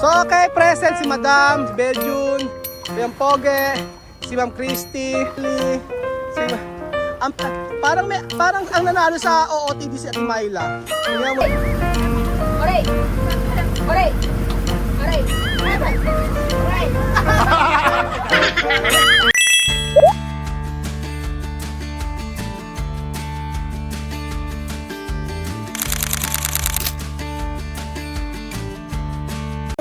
So, okay, present si Madam, si Beljun, si Ma'am Poge, si Ma'am Christy, si parang ang nanalo sa OOTD si Ate Myla. Tingnan mo. Oray! Oray! Oray! Oray!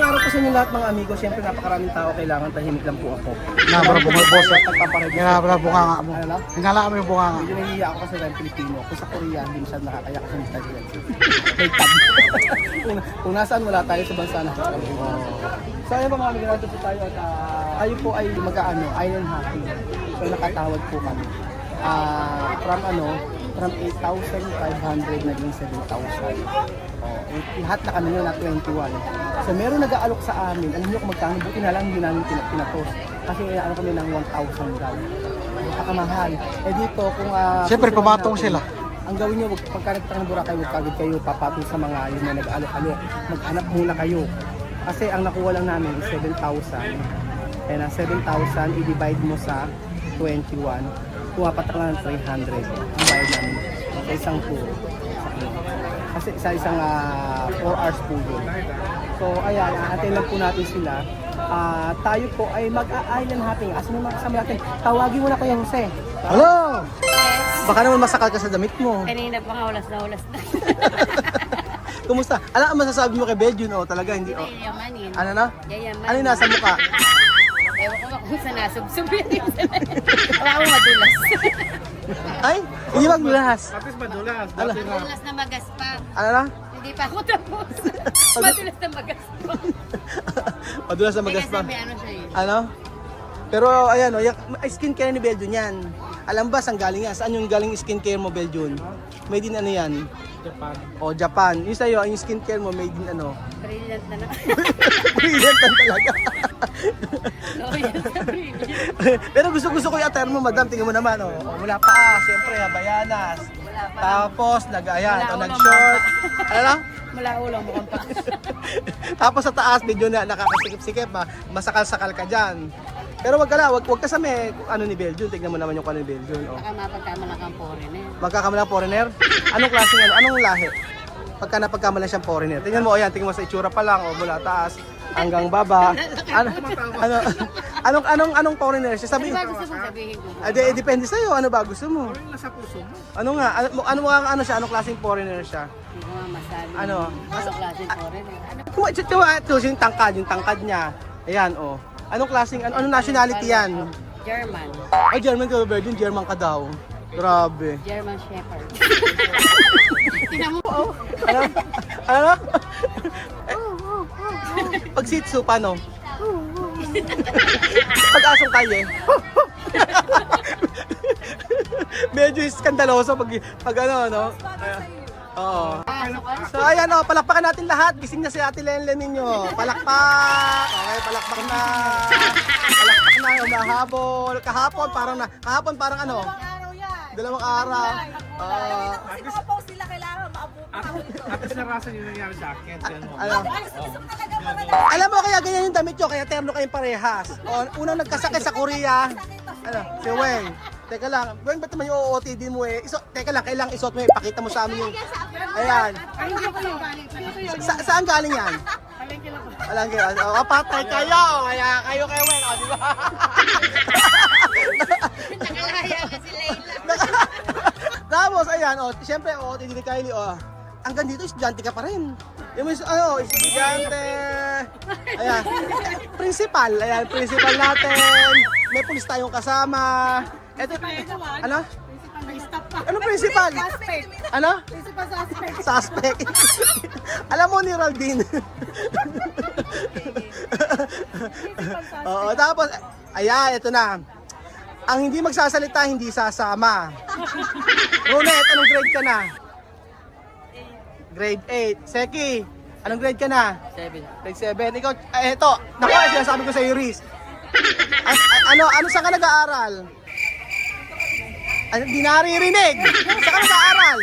Araw po sa inyo lahat mga amigo, siyempre napakaraming tao, kailangan tahimik lang po ako. Nabara bunga boss. Pagpaparedo. Nabara bunga nga mo. Ano? Hinala mo yung bunga nga. Medyo nahihiya ako kasi dahil Pilipino. Kung sa Korea, hindi masyadong nakakaya kasi may tag yan. May tag. Kung nasaan wala tayo sa bansa na. So ayun po mga amigo, natin po tayo at tayo po ay mag-ano, island hopping. So nakatawad po kami. From 8,500 naging 7,000. Lahat na kami yun na 21. So meron nag-aalok sa amin. Alam niyo kung magkano, buti na lang hindi namin pinatos. Kasi ano kami ng 1,000 daw. Napakamahal. Eh dito kung Siyempre susunod pumatong natin, sila. ang gawin niyo, pagka nagtatang ng Boracay, huwag kagad kayo papatong sa mga yun na nag-alok-alok. Mag-hanap muna kayo. Kasi ang nakuha lang namin is 7,000. Kaya na 7,000 i-divide mo sa 21. Pumapatak lang ng 300 ang bayad namin sa isang tour. Kasi sa isang 4 hours po yun. So ayan, atin lang po natin sila. Tayo po ay mag-island hopping. Asa naman kasama natin? Tawagin mo na Kuya Jose. Hello! Baka naman masakal ka sa damit mo. Kanina pa nga ulas na. Kumusta? Ano ang masasabi mo kay Beljun? Talaga hindi. Yayamanin. Ano na? Yayamanin. Ano yung nasa mukha? Ewan ko ba kung saan nasubsub yun. Wala akong madulas. Ay, hindi magbulas. At madulas. Ano? Madulas na magaspang. Ano na? Hindi pa ako tapos. Madulas na magaspang. Madulas na magaspang. Sabi ano siya yun? Ano? Pero ayan, yung skincare ni Beljun yan. Alam ba saan galing yan? Saan yung galing skincare mo, Beljun? Made in ano yan? Japan. Japan. Yung sa'yo, yung skincare mo, made in ano? Brilliant na na. Brilliant lang talaga. Loyal sa brilliant. Pero gusto ko yung attire mo, madam. Tingnan mo naman, Mula paa, siyempre, habayanas. Wala pa. Tapos, nag-ayan, Wala ulo, nag-short. Ano lang? Mula ulo, mukhang pa. Tapos sa taas, medyo na nakakasikip-sikip, masakal-sakal ka dyan. Pero wag ka sa ano ni Beljun. Tignan mo naman yung ano ni Beljun. Baka mapagkamalang kang foreigner. Magkakamalang foreigner? Anong klaseng ano? Anong lahi? Pagka napagkamalang siyang foreigner. Tingnan mo, tingnan mo sa itsura pa lang, mula taas hanggang baba. Anong foreigner siya? Ano ba gusto mong sabihin ko? Depende sa'yo. Ano ba gusto mo? Nasa puso mo. Ano nga? Ano siya? Anong klaseng foreigner siya? Hindi ko nga masabi. Ano? Anong klaseng foreigner? Ano? Ito yung tangkad niya. Ayan, Anong klaseng, anong nationality yan? German. Ay, German ka, Virgin. German ka daw. Grabe. German Shepherd. Tingnan mo. Ano? Pag Shih Tzu, paano? Pag asong kalye. Medyo skandaloso pag ano, no? Oo. So ayan palakpakan natin lahat. Gising na si Ate Lenlen ninyo. Palakpak. Okay, palakpak na. Palakpak na, umahabol. Kahapon parang ano? Dalawang araw. Post nila kailangan maabutan. At sinarasan yung nangyari sa akin. Ano? Alam mo kaya ganyan yung damit nyo, kaya terno kayong parehas. Unang nagkasakit sa Korea. Ano? Si Weng. Teka lang, Weng, ba't naman yung OOTD mo Teka lang, kailangan isuot mo pakita mo sa amin yung... Ayan. Saan galing yan? Palengke lang. Patay kayo. Kaya kayo kay Weng, di ba? Nakalaya na si Layla. Tapos, ayan, siyempre, OOTD ni Kylie, hanggang dito, estudyante ka pa rin. Yung estudyante. Ayan. Principal principal natin. May pulis tayong kasama. Eto, ano? Ano principal? Ano? Suspect. Alam mo ni Raldine. Tapos, ayan, ito na. Ang hindi magsasalita, hindi sasama. Ronet, anong grade ka na? Grade 8. Seki, anong grade ka na? 7. Grade 7. Ikaw, eto, naku, sinasabi ko sa iyo, Riz. Ano saan ka nag-aaral? Hindi naririnig. Saan ka nag-aaral?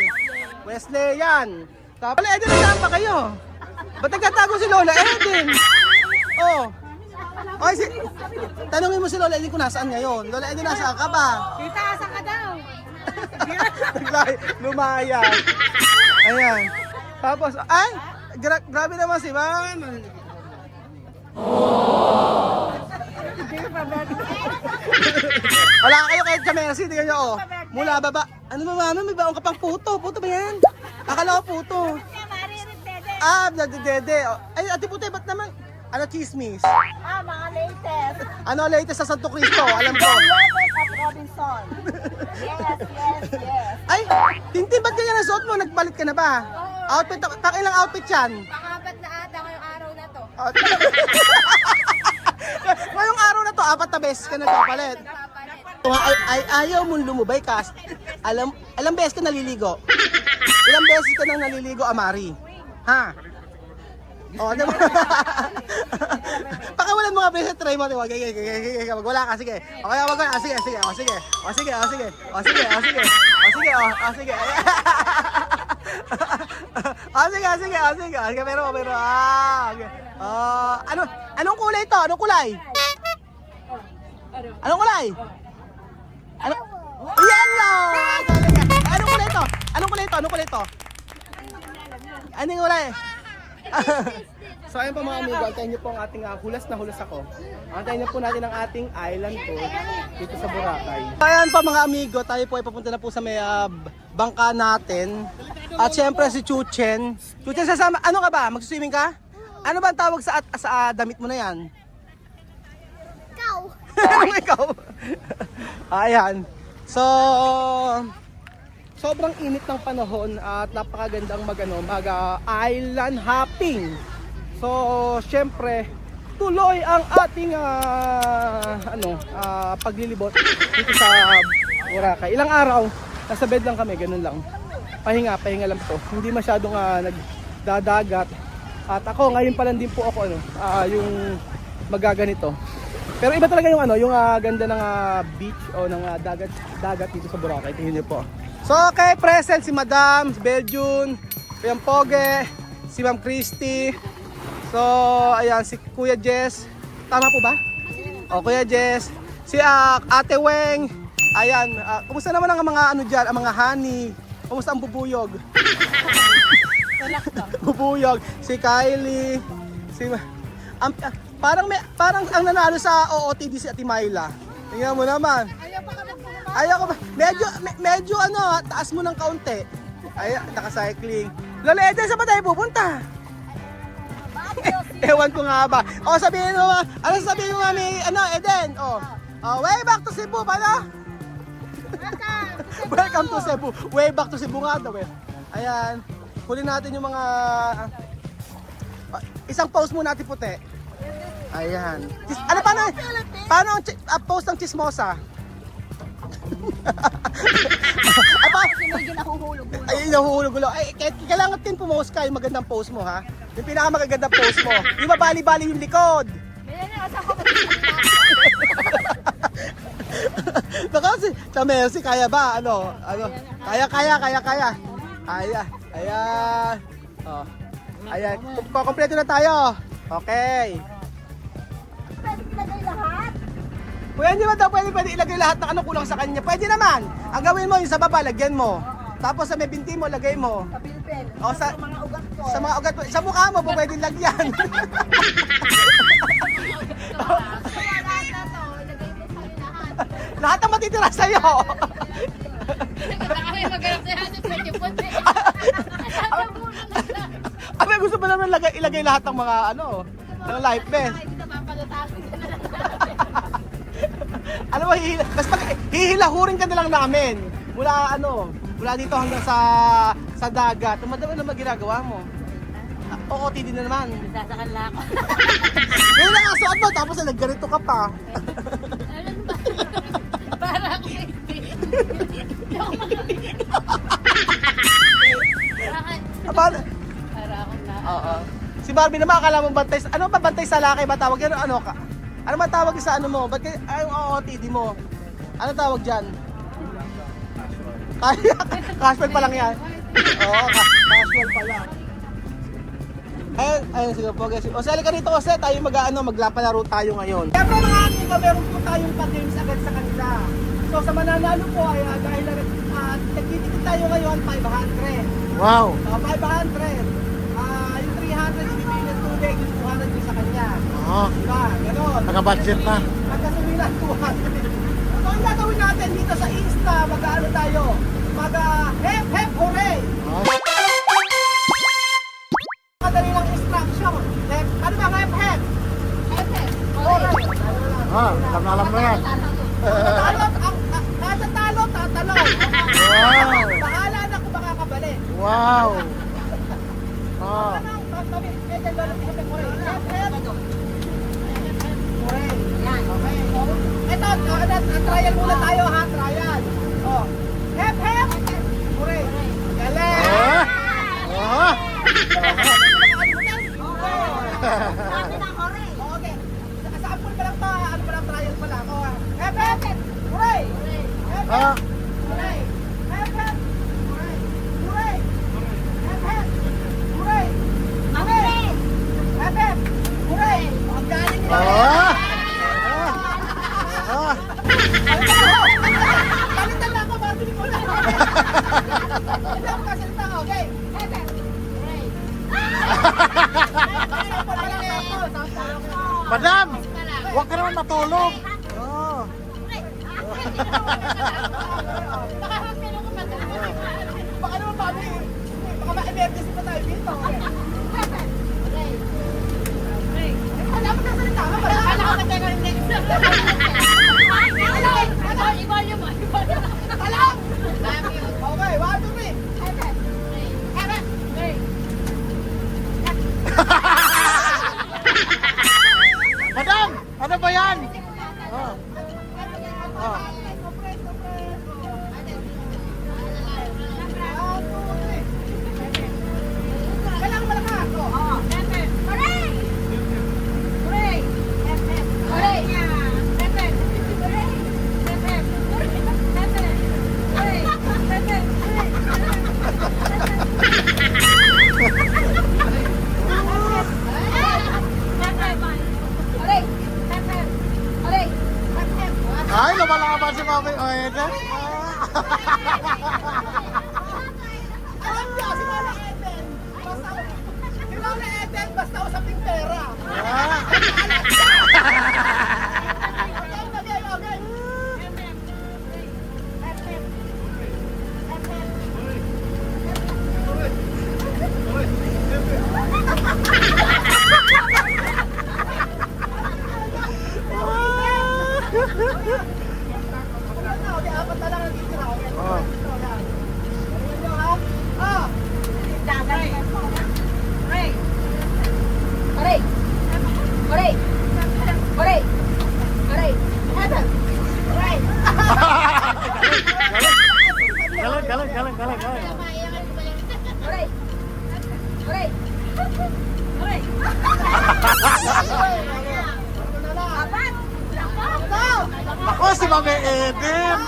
Wesleyan. Tapos, Eden, nasaan pa kayo? Ba't nagtatago si Lola Eden? Oh. Oy, tanungin mo si Lola Edin kung nasaan ngayon. Lola Edin, nasaan ka ba? Tita, asan ka daw? Lumaya. Ayan. Tapos, ay, grabe naman si Man. Wala kayo kahit sa Mercy, tingnan nyo, oh. Mula baba. Ano ba, mama? May baong ka pang puto. Puto ba yan? Akala ko puto. Ah, dede. Ay, ate puto, ba't naman? Ano chismis? Mga latest. Ano latest sa Santo Cristo? Alam ko. Lopez at Robinson. Yes. Ay, Tintin, ba't ganyan ang suot mo? Nagpalit ka na ba? Outfit, pakilang outfit yan? Pangapat na ata ngayong araw na to. Ngayong araw na to, 4 na beses ka nagpapalit. Ay, ayaw mong lumubay ka. Alam beses ka naliligo? Ilang beses ka nang naliligo, Amari? Ha? O, ano ba? Pakawalan mo nga beses, try mo. Wag wala ka, sige. Okay, wag wala. Sige. Pero, anong kulay ito? Anong kulay? Anong kulay? Yellow! Anong kulay ito? Anong kulay ito? Anong kulay? So ayun po mga amigo, antayin niyo po ang ating hulas na hulas ako. Antayin niyo po natin ang ating island tour dito sa Boracay. Ayan po mga amigo, tayo po ay papunta na po sa may bangka natin. At syempre si Chuchen. Chuchen, sasama, ano ka ba? Magsuswimming ka? Ano ba ang tawag sa damit mo na yan? Ikaw. Ikaw? Ayan. So, sobrang init ng panahon at napakagandang mag-island hopping. So, syempre, tuloy ang ating paglilibot dito sa Boracay. Ilang araw, nasa bed lang kami, ganun lang. Pahinga lang to. Hindi masyadong nagdadagat. At ako, ngayon pa lang din po ako yung magaganito. Pero iba talaga yung ganda ng beach o ng dagat dito sa Boracay. Tingnan niyo po. So, okay, present si Madam, si Beljun, Kuya Poge, si Ma'am Christy. So, ayan, si Kuya Jess. Tama po ba? O, Kuya Jess. Si Ate Weng. Ayan, kumusta naman ang mga dyan, ang mga honey? Kumusta ang bubuyog? Bubuyog. Si Kylie. Parang ang nanalo sa OOTD si Ate Myla. Tingnan mo naman. Ayaw ko ba? Medyo taas mo ng kaunti. Ay, naka-cycling. Lola Eden, saan ba tayo pupunta? Ewan ko nga ba. O, sabihin mo, sabihin mo mami, Eden? Way back to Cebu, paano? Welcome to Cebu. Way back to Cebu nga daw eh. Ayan. Huli natin yung mga... isang post muna natin puti. Ayan. Paano ang post ng chismosa? Ay, nahuhulog ulo. Ay, kailangan din pumost ka yung magandang post mo, ha? Yung pinakamagandang post mo. Yung mabali-bali yung likod. Baka sa Mercy, kaya ba? Kaya. Ayan. Oh. Ayan. Kukompleto na tayo. Okay. Pwede ba daw pwede ilagay lahat ng kulang sa kanya? Pwede naman. Ang gawin mo yung sa baba, lagyan mo. Tapos sa may binti mo, lagay mo. O sa mga ugat ko. Sa mga ugat mo. Sa mukha mo, pwede lagyan. Lahat ang matitira sa'yo. Kami maghanap sa hanap sa Djibouti. Abi, gusto ba naman ilagay lahat ng mga ng life vest? Alam mo, hihilahurin ka na lang namin. Mula dito hanggang sa dagat. Madami naman ginagawa mo. OOTD na naman. Sasakal lang ako. Ngayon lang ang suot mo, tapos nagganito ka pa. Alam ba? Para ako hindi. Para ako na. Oo. Si Barbie naman, akala mo bantay. Ano ba bantay sa laki ba tawag yan? Ano ba tawag sa mo? Ba't ang OOTD mo? Ano tawag dyan? Casual pa lang yan. Oo, casual pa lang. Ayun, sige po guys. O, sali ka dito kasi tayo maglapalaro tayo ngayon. Kaya po mga amigo, meron po tayong pa-games agad sa kanila. So sa mananalo po ay dahil nagtitikit tayo ngayon, 500. Wow. 500. Yung 300 ibibigay ng tubig, yung 200 yung sa kanya. Oo. Diba? Ganon. Naka-budget na. Magkasubi na 200. So ang gagawin natin dito sa Insta, mag-ano tayo? Hep hep hooray! Oh. Madali lang instruction. Ano ba hep hep? Hooray! Ah, alam mo yan. Kada talo, tatalo. Wow. Bahala na kung makakabali. Wow. Oh. Ito, trial muna tayo ha, trial. Oh. Hep, hep. Hooray. Galing. Oh. Oh. Okay. Sample pa lang to, ano pa lang, trial pa lang. Oh. Hep, hep. Hooray. Hep, hep. Ah. Hooray. Hep, hep. Hooray. Hooray. Hep, hep. Hooray. Hooray. Hep, hep. Hooray. Ang galing nila. Oh. Oh. Balitan na ako, mabili ko lang. Ito ako kasalita, okay? Hep, hep. Hooray. Madam, huwag ka naman matulog. Oh. Baka naman mami, baka ma-emergency pa tayo dito. Wala mo sasalita ka, wala ka nakateka rin din. Alam! Okay, 1, 2, 3. Madam, ano ba yan? Oh. Oh. Kailangan malakas. Ay, lumalaban si Mami Oede. Alam niyo, si Mama Eden, si Mama Eden, basta usaping pera. Ah. Galing. Ako si Mami Eden.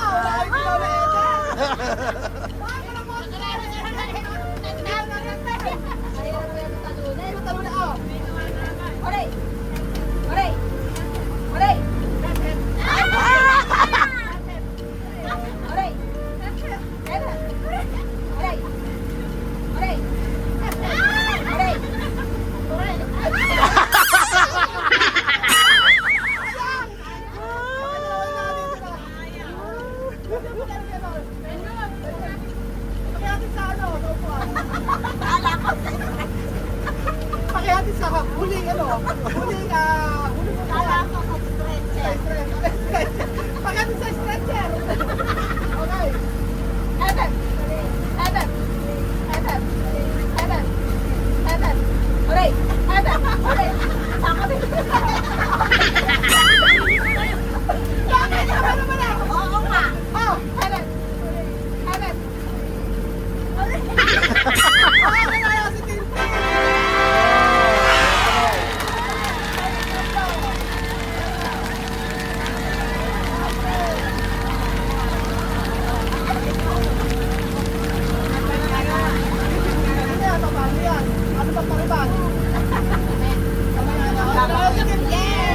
Pakihatin sa huling pakihatin sa stretcher. Okay. Bakit? Ano ba na? Oo nga. Oh, Helen. Si Tintin.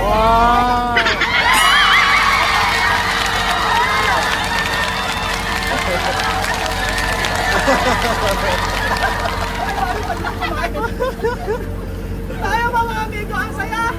Wow! Tayo mga amigo, ang saya!